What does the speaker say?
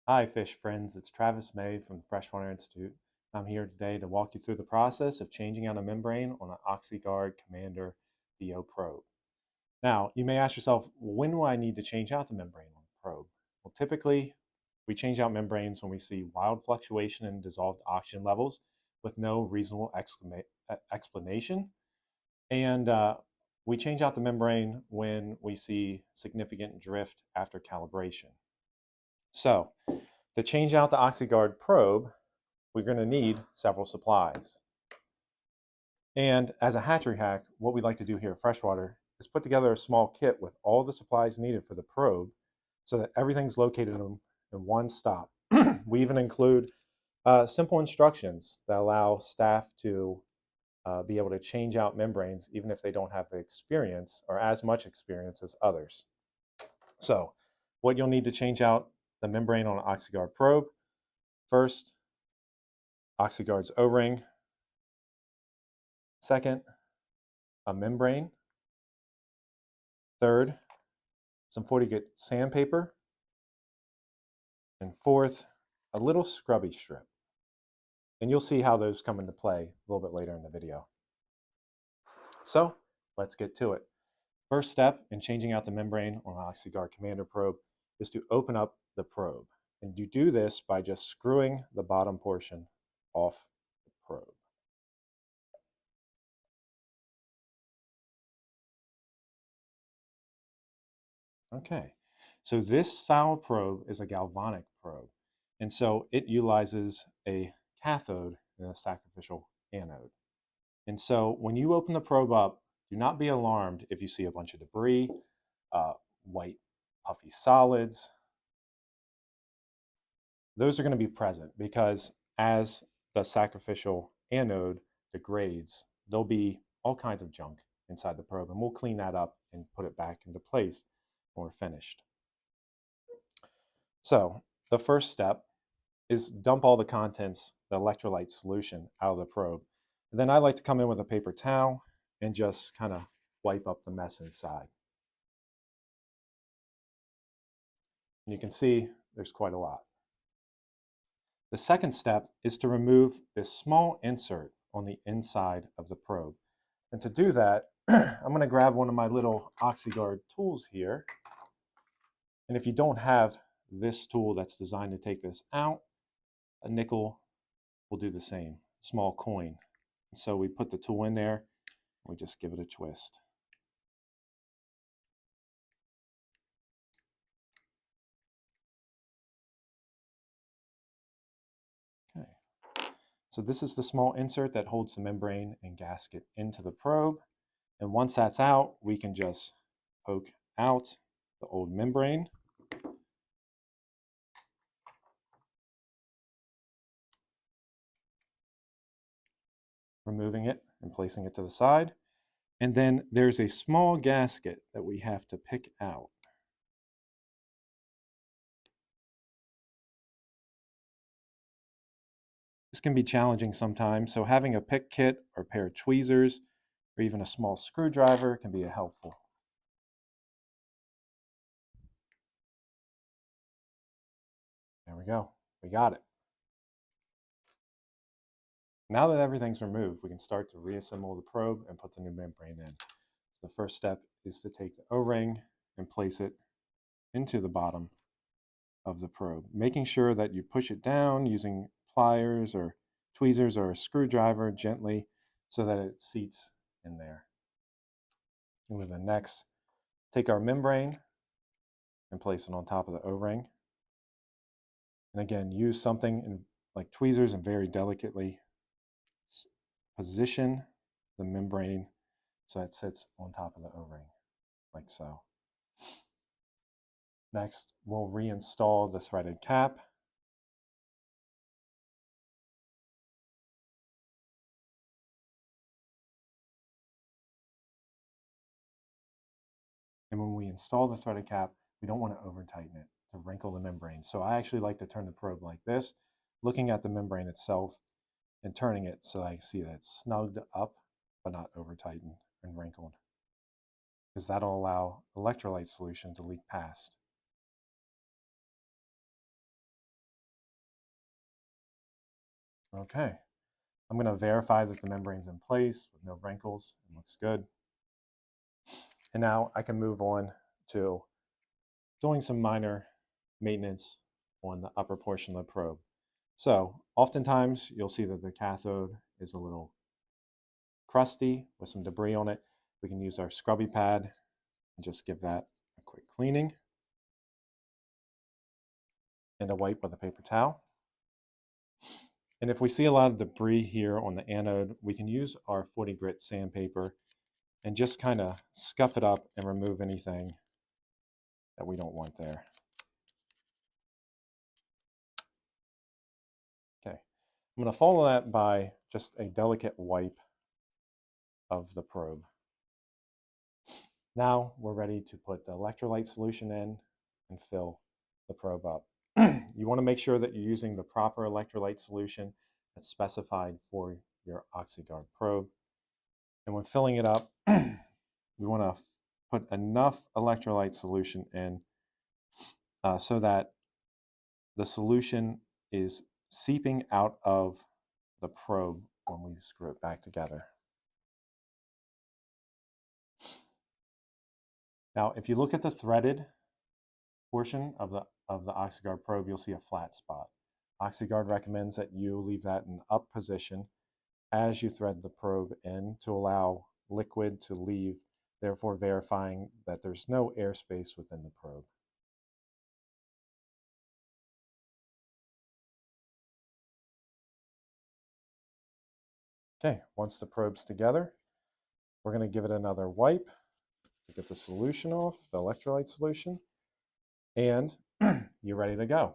Hi, fish friends. It's Travis May from the Freshwater Institute. I'm here today to walk you through the process of changing out a membrane on an Oxyguard Commander VO probe. Now, you may ask yourself, when do I need to change out the membrane on the probe? Well, typically, we change out membranes when we see wild fluctuation in dissolved oxygen levels with no reasonable explanation. And we change out the membrane when we see significant drift after calibration. So, to change out the Oxyguard probe, we're going to need several supplies. And as a hatchery hack, what we like to do here at Freshwater is put together a small kit with all the supplies needed for the probe so that everything's located in one stop. We even include simple instructions that allow staff to be able to change out membranes even if they don't have the experience or as much experience as others. So, what you'll need to change out the membrane on an Oxyguard probe: first, Oxyguard's O-ring; second, a membrane; third, some 40 grit sandpaper; and fourth, a little scrubby strip. And you'll see how those come into play a little bit later in the video. So let's get to it. First step in changing out the membrane on an Oxyguard Commander probe is to open up the probe. And you do this by just screwing the bottom portion off the probe. Okay, so this style probe is a galvanic probe, and so it utilizes a cathode and a sacrificial anode. And so when you open the probe up, do not be alarmed if you see a bunch of debris, white puffy solids. Those are going to be present because as the sacrificial anode degrades, there'll be all kinds of junk inside the probe, and we'll clean that up and put it back into place when we're finished. So the first step is dump all the contents, the electrolyte solution, out of the probe. And then I like to come in with a paper towel and just kind of wipe up the mess inside. And you can see there's quite a lot. The second step is to remove this small insert on the inside of the probe. And to do that, I'm going to grab one of my little Oxyguard tools here. And if you don't have this tool that's designed to take this out, a nickel will do the same, small coin. And so we put the tool in there, and we just give it a twist. Okay. So this is the small insert that holds the membrane and gasket into the probe. And once that's out, we can just poke out the old membrane. Removing it and placing it to the side. And then there's a small gasket that we have to pick out. This can be challenging sometimes, so having a pick kit or a pair of tweezers or even a small screwdriver can be helpful. There we go. We got it. Now that everything's removed, we can start to reassemble the probe and put the new membrane in. The first step is to take the O-ring and place it into the bottom of the probe, making sure that you push it down using pliers or tweezers or a screwdriver gently so that it seats in there. And we then next take our membrane and place it on top of the O-ring. And again, use something like tweezers and very delicately position the membrane so it sits on top of the O-ring, like so. Next, we'll reinstall the threaded cap. And when we install the threaded cap, we don't want to over tighten it to wrinkle the membrane. So I actually like to turn the probe like this, looking at the membrane itself and turning it so I can see that it's snugged up, but not over tightened and wrinkled, because that'll allow electrolyte solution to leak past. Okay, I'm going to verify that the membrane's in place with no wrinkles. It looks good. And now I can move on to doing some minor maintenance on the upper portion of the probe. So oftentimes you'll see that the cathode is a little crusty with some debris on it. We can use our scrubby pad and just give that a quick cleaning and a wipe with a paper towel. And if we see a lot of debris here on the anode, we can use our 40 grit sandpaper and just kind of scuff it up and remove anything that we don't want there. Okay, I'm going to follow that by just a delicate wipe of the probe. Now we're ready to put the electrolyte solution in and fill the probe up. You want to make sure that you're using the proper electrolyte solution that's specified for your Oxyguard probe. And when filling it up, we want to put enough electrolyte solution in so that the solution is seeping out of the probe when we screw it back together. Now, if you look at the threaded portion of the Oxyguard probe, you'll see a flat spot. Oxyguard recommends that you leave that in up position as you thread the probe in to allow liquid to leave, therefore verifying that there's no airspace within the probe. Okay, once the probe's together, we're going to give it another wipe to get the solution off, the electrolyte solution, and you're ready to go.